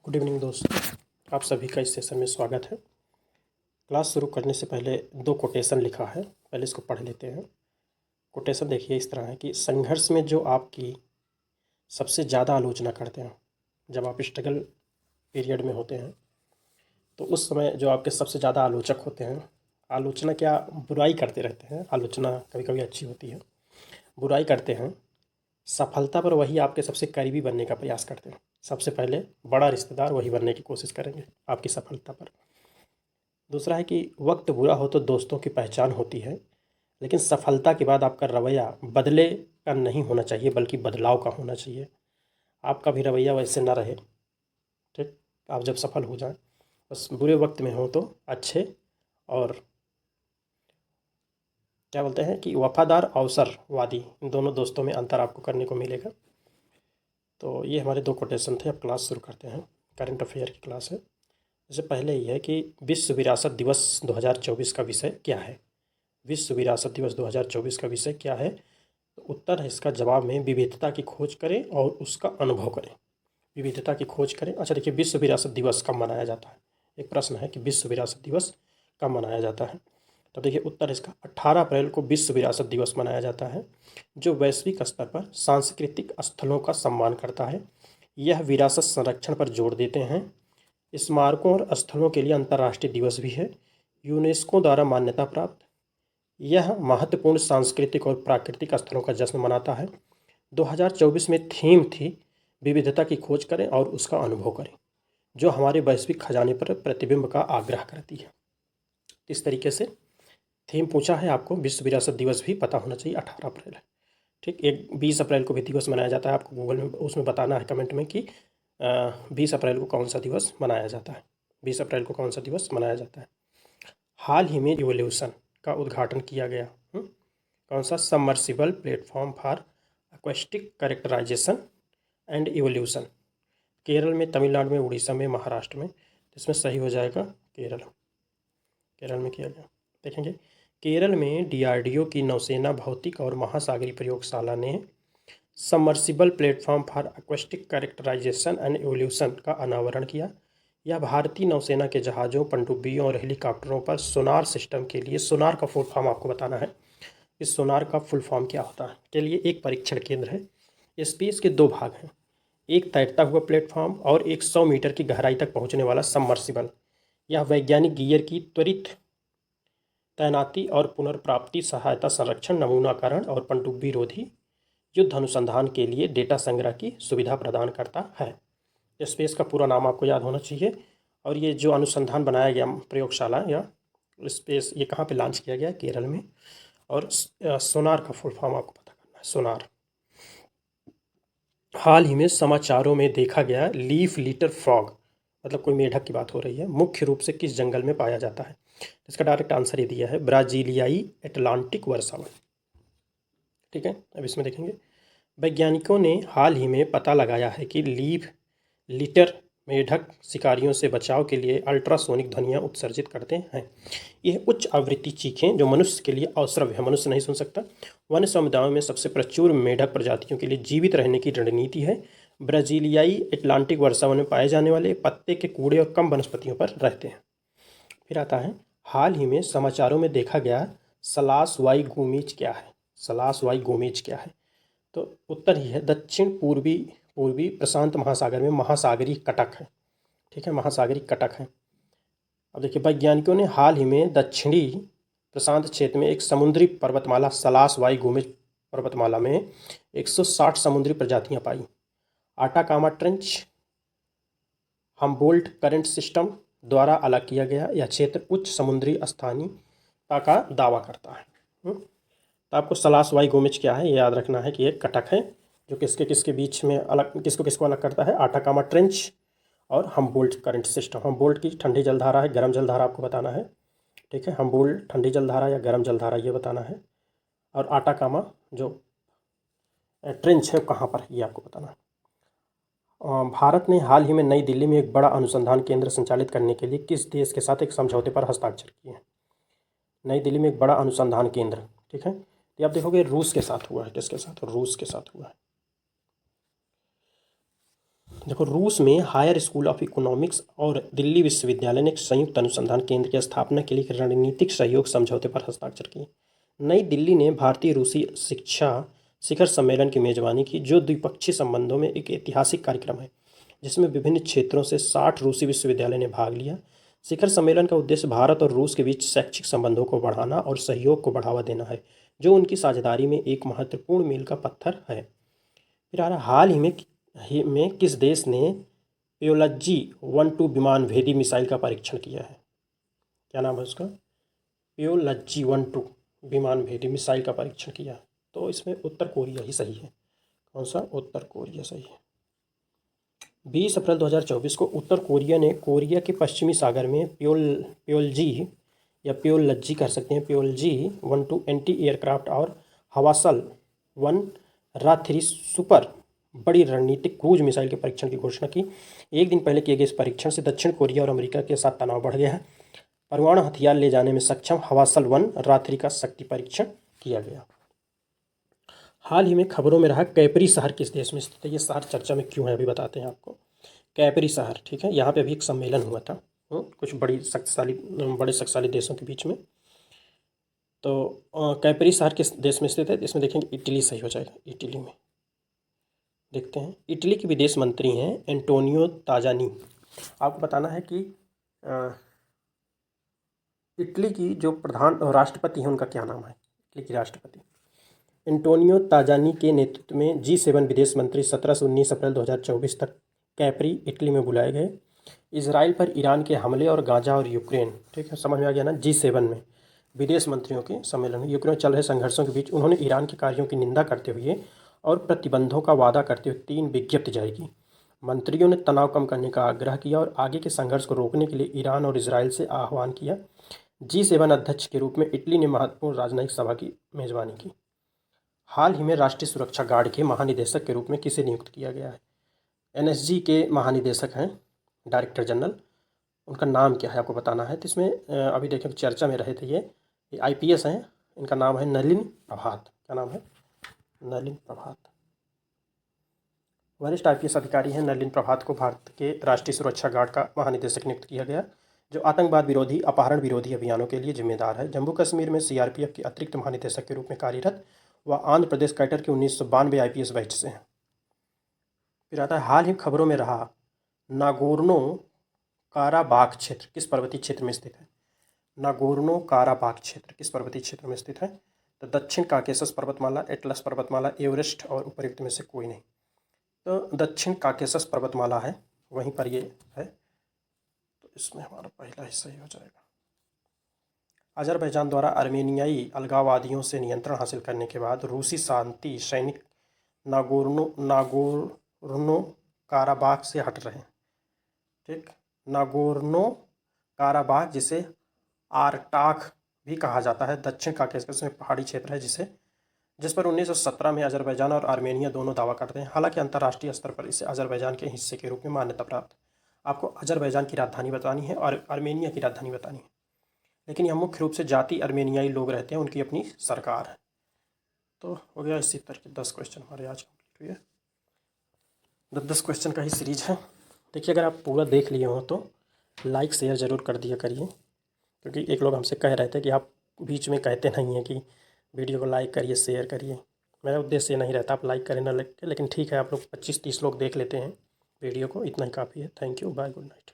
Good evening दोस्तों, आप सभी का इस सेशन में स्वागत है। क्लास शुरू करने से पहले दो कोटेशन लिखा है, पहले इसको पढ़ लेते हैं। कोटेशन देखिए इस तरह है कि संघर्ष में जो आपकी सबसे ज़्यादा आलोचना करते हैं, जब आप स्ट्रगल पीरियड में होते हैं तो उस समय जो आपके सबसे ज़्यादा आलोचक होते हैं, आलोचना क्या बुराई करते रहते हैं, आलोचना कभी कभी अच्छी होती है, बुराई करते हैं। सफलता पर वही आपके सबसे करीबी बनने का प्रयास करते हैं। सबसे पहले बड़ा रिश्तेदार वही बनने की कोशिश करेंगे आपकी सफलता पर। दूसरा है कि वक्त बुरा हो तो दोस्तों की पहचान होती है, लेकिन सफलता के बाद आपका रवैया बदले का नहीं होना चाहिए बल्कि बदलाव का होना चाहिए। आपका भी रवैया वैसे ना रहे, ठीक। आप जब सफल हो जाएं, बस बुरे वक्त में हो तो अच्छे और क्या बोलते हैं कि वफादार अवसरवादी, इन दोनों दोस्तों में अंतर आपको करने को मिलेगा। तो ये हमारे दो कोटेशन थे। अब क्लास शुरू करते हैं। करंट अफेयर की क्लास है। इससे पहले ये है कि विश्व विरासत दिवस 2024 का विषय क्या है। विश्व विरासत दिवस 2024 का विषय क्या है, तो उत्तर है इसका जवाब में विविधता की खोज करें और उसका अनुभव करें। विविधता की खोज करें। अच्छा देखिए, विश्व विरासत दिवस कब मनाया जाता है। एक प्रश्न है कि विश्व विरासत दिवस कब मनाया जाता है। तो देखिए उत्तर इसका 18 अप्रैल को विश्व विरासत दिवस मनाया जाता है, जो वैश्विक स्तर पर सांस्कृतिक स्थलों का सम्मान करता है। यह विरासत संरक्षण पर जोर देते हैं। स्मारकों और स्थलों के लिए अंतर्राष्ट्रीय दिवस भी है, यूनेस्को द्वारा मान्यता प्राप्त। यह महत्वपूर्ण सांस्कृतिक और प्राकृतिक स्थलों का जश्न मनाता है। 2024 में थीम थी विविधता की खोज करें और उसका अनुभव करें, जो हमारे वैश्विक खजाने पर प्रतिबिंब का आग्रह करती है। इस तरीके से थीम पूछा है आपको। विश्व विरासत दिवस भी पता होना चाहिए, 18 अप्रैल है, ठीक। एक 20 अप्रैल को भी दिवस मनाया जाता है। आपको गूगल में उसमें बताना है कमेंट में कि 20 अप्रैल को कौन सा दिवस मनाया जाता है। 20 अप्रैल को कौन सा दिवस मनाया जाता है। हाल ही में इवोल्यूशन का उद्घाटन किया गया। कौन सा, submersible platform for acoustic characterisation and evolution. Kerala में, तमिलनाडु में, उड़ीसा में, महाराष्ट्र में। इसमें सही हो जाएगा केरल। केरल में किया गया। देखेंगे केरल में डीआरडीओ की नौसेना भौतिक और महासागरीय प्रयोगशाला ने submersible platform for acoustic characterisation and evolution का अनावरण किया। यह भारतीय नौसेना के जहाज़ों, पनडुब्बियों और हेलीकॉप्टरों पर सोनार सिस्टम के लिए, सोनार का फुल फॉर्म आपको बताना है, इस सोनार का फुल फॉर्म क्या होता है, के लिए एक परीक्षण केंद्र है। स्पेस के दो भाग हैं, एक तैरता हुआ प्लेटफॉर्म और एक 100 मीटर की गहराई तक पहुंचने वाला सबमर्सिबल। यह वैज्ञानिक गियर की त्वरित तैनाती और पुनर्प्राप्ति सहायता, संरक्षण, नमूनाकरण और पनडुब्बी रोधी युद्ध अनुसंधान के लिए डेटा संग्रह की सुविधा प्रदान करता है। स्पेस का पूरा नाम आपको याद होना चाहिए। और ये जो अनुसंधान बनाया गया प्रयोगशाला या स्पेस, ये कहाँ पे लॉन्च किया गया, केरल में। और सोनार का फुल फॉर्म आपको पता करना है, सोनार। हाल ही में समाचारों में देखा गया लीफ लिटर फ्रॉग, मतलब कोई मेढक की बात हो रही है, मुख्य रूप से किस जंगल में पाया जाता है। इसका डायरेक्ट आंसर ये दिया है, ब्राजीलियाई एटलांटिक वर्षावन, ठीक है। अब इसमें देखेंगे, वैज्ञानिकों ने हाल ही में पता लगाया है कि लीफ लिटर मेढक शिकारियों से बचाव के लिए अल्ट्रासोनिक ध्वनियाँ उत्सर्जित करते हैं। यह उच्च आवृत्ति चीखें जो मनुष्य के लिए अश्रव्य है, मनुष्य नहीं सुन सकता। वन्य समुदायों में सबसे प्रचुर मेढक प्रजातियों के लिए जीवित रहने की रणनीति है। ब्राजीलियाई एटलांटिक वर्षावन में पाए जाने वाले पत्ते के कूड़े और कम वनस्पतियों पर रहते हैं। फिर आता है, हाल ही में समाचारों में देखा गया सलास वाई गोमीज क्या है। सलास वाई गोमीज क्या है, तो उत्तर ही है दक्षिण पूर्वी पूर्वी प्रशांत महासागर में महासागरीय कटक है, ठीक है, महासागरीय कटक है। अब देखिए, वैज्ञानिकों ने हाल ही में दक्षिणी प्रशांत क्षेत्र में एक समुद्री पर्वतमाला, सलास वाई गोमेज पर्वतमाला में 160 समुद्री प्रजातियां पाई। Atacama trench Humboldt current system द्वारा अलग किया गया यह क्षेत्र उच्च समुद्री स्थानीयता का दावा करता है। तो आपको सलास वाई गोमेज क्या है ये याद रखना है कि एक कटक है जो किसके किसके बीच में अलग, किसको किसको अलग करता है, आटाकामा ट्रेंच और हम्बोल्ट करंट सिस्टम। हम्बोल्ट की ठंडी जलधारा है, गर्म जलधारा आपको बताना है, ठीक है। हम्बोल्ट ठंडी जलधारा या गर्म जलधारा ये बताना है। और आटाकामा जो ट्रेंच है कहाँ पर है ये आपको बताना है। भारत ने हाल ही में नई दिल्ली में एक बड़ा अनुसंधान केंद्र संचालित करने के लिए किस देश के साथ एक समझौते पर हस्ताक्षर किए हैं। नई दिल्ली में एक बड़ा अनुसंधान केंद्र, ठीक है। ये आप देखोगे रूस के साथ हुआ है। किसके साथ, रूस के साथ हुआ है। देखो, रूस में हायर स्कूल ऑफ इकोनॉमिक्स और दिल्ली विश्वविद्यालय ने एक संयुक्त अनुसंधान केंद्र की स्थापना के लिए एक रणनीतिक सहयोग समझौते पर हस्ताक्षर किए। नई दिल्ली ने भारतीय रूसी शिक्षा शिखर सम्मेलन की मेजबानी की, जो द्विपक्षीय संबंधों में एक ऐतिहासिक कार्यक्रम है जिसमें विभिन्न क्षेत्रों से 60 रूसी विश्वविद्यालय ने भाग लिया। शिखर सम्मेलन का उद्देश्य भारत और रूस के बीच शैक्षिक संबंधों को बढ़ाना और सहयोग को बढ़ावा देना है, जो उनकी साझेदारी में एक महत्वपूर्ण मील का पत्थर है। फिर आ रहा, हाल ही में किस देश ने प्योलज्जी 1-2 विमान भेदी मिसाइल का परीक्षण किया है? क्या नाम है उसका? प्योलज्जी 1-2 विमान भेदी मिसाइल का परीक्षण किया है। तो इसमें उत्तर कोरिया ही सही है। कौन सा? उत्तर कोरिया सही है। 20 अप्रैल 2024 को उत्तर कोरिया ने कोरिया के पश्चिमी सागर में प्योलजी या प्योलज्जी कर सकते हैं, प्योलजी 1-2 एंटी एयरक्राफ्ट और हवासल 1 रा-3 सुपर बड़ी रणनीतिक क्रूज मिसाइल के परीक्षण की घोषणा की। एक दिन पहले किए गए इस परीक्षण से दक्षिण कोरिया और अमेरिका के साथ तनाव बढ़ गया है। परमाणु हथियार ले जाने में सक्षम हवासल 1 रा-3 का शक्ति परीक्षण किया गया। हाल ही में खबरों में रहा कैपरी शहर किस देश में स्थित है? ये शहर चर्चा में क्यों है अभी बताते हैं आपको। कैपरी शहर, ठीक है, यहाँ पे अभी एक सम्मेलन हुआ था कुछ बड़े शक्तिशाली देशों के बीच में। तो कैपरी शहर किस देश में स्थित है? इसमें देखेंगे इटली सही हो जाएगा। इटली में देखते हैं। इटली के विदेश मंत्री हैं एंटोनियो ताजानी। आपको बताना है कि इटली की जो प्रधान राष्ट्रपति हैं उनका क्या नाम है? इटली की राष्ट्रपति एंटोनियो ताजानी के नेतृत्व में G7 विदेश मंत्री 17 से 19 अप्रैल 2024 तक कैपरी इटली में बुलाए गए। इजराइल पर ईरान के हमले और गाजा और यूक्रेन, ठीक है, समझ में आ गया ना। G7 में विदेश मंत्रियों के सम्मेलन में यूक्रेन में चल रहे संघर्षों के बीच उन्होंने ईरान के कार्यों की निंदा करते हुए और प्रतिबंधों का वादा करते हुए 3 विज्ञप्ति जारी की। मंत्रियों ने तनाव कम करने का आग्रह किया और आगे के संघर्ष को रोकने के लिए ईरान और इसराइल से आह्वान किया। G7 अध्यक्ष के रूप में इटली ने महत्वपूर्ण राजनयिक सभा की मेजबानी की। हाल ही में राष्ट्रीय सुरक्षा गार्ड के महानिदेशक के रूप में किसे नियुक्त किया गया है? NSG के महानिदेशक हैं डायरेक्टर जनरल, उनका नाम क्या है आपको बताना है। तो इसमें अभी देखें चर्चा में रहे थे ये IPS हैं, इनका नाम है नलिन प्रभात। क्या नाम है? नलिन प्रभात। वरिष्ठ IPS अधिकारी हैं नलिन प्रभात को भारत के राष्ट्रीय सुरक्षा गार्ड का महानिदेशक नियुक्त किया गया, जो आतंकवाद विरोधी अपहरण विरोधी अभियानों के लिए जिम्मेदार है। जम्मू कश्मीर में CRPF के अतिरिक्त महानिदेशक के रूप में कार्यरत व आंध्र प्रदेश कैडर के 1992 IPS बैच से हैं। फिर आता है, हाल ही खबरों में रहा नागोर्नो काराबाख क्षेत्र किस पर्वतीय क्षेत्र में स्थित है? नागोर्नो काराबाख क्षेत्र किस पर्वतीय क्षेत्र में स्थित है? तो दक्षिण काकेशस पर्वतमाला, एटलस पर्वतमाला, एवरेस्ट और उपर्युक्त में से कोई नहीं। तो दक्षिण काकेशस पर्वतमाला है, वहीं पर ये है। तो इसमें हमारा पहला हिस्सा ही हो जाएगा। अजरबैजान द्वारा अर्मेनियाई अलगाववादियों से नियंत्रण हासिल करने के बाद रूसी शांति सैनिक नागोर्नो काराबाख से हट रहे हैं, ठीक। नागोर्नो काराबाख, जिसे आरटाख भी कहा जाता है, दक्षिण काकेशस में पहाड़ी क्षेत्र है जिस पर 1917 में अजरबैजान और आर्मेनिया दोनों दावा करते हैं। हालांकि अंतर्राष्ट्रीय स्तर पर इसे अजरबैजान के हिस्से के रूप में मान्यता प्राप्त। आपको अजरबैजान की राजधानी बतानी है और आर्मेनिया की राजधानी बतानी है, लेकिन यह मुख्य रूप से जाति अर्मेनियाई लोग रहते हैं, उनकी अपनी सरकार है। तो हो गया इसी तरह के 10 क्वेश्चन हमारे आज कंप्लीट हुए। 10 क्वेश्चन का ही सीरीज है। देखिए, अगर आप पूरा देख लिए हो तो लाइक शेयर ज़रूर कर दिया करिए, क्योंकि एक लोग हमसे कह रहे थे कि आप बीच में कहते नहीं हैं कि वीडियो को लाइक करिए शेयर करिए। मेरा उद्देश्य नहीं रहता आप लाइक करें ना, लेकिन ठीक है, आप लोग 25-30 लोग देख लेते हैं वीडियो को, इतना ही काफ़ी है। Thank you, bye, good night.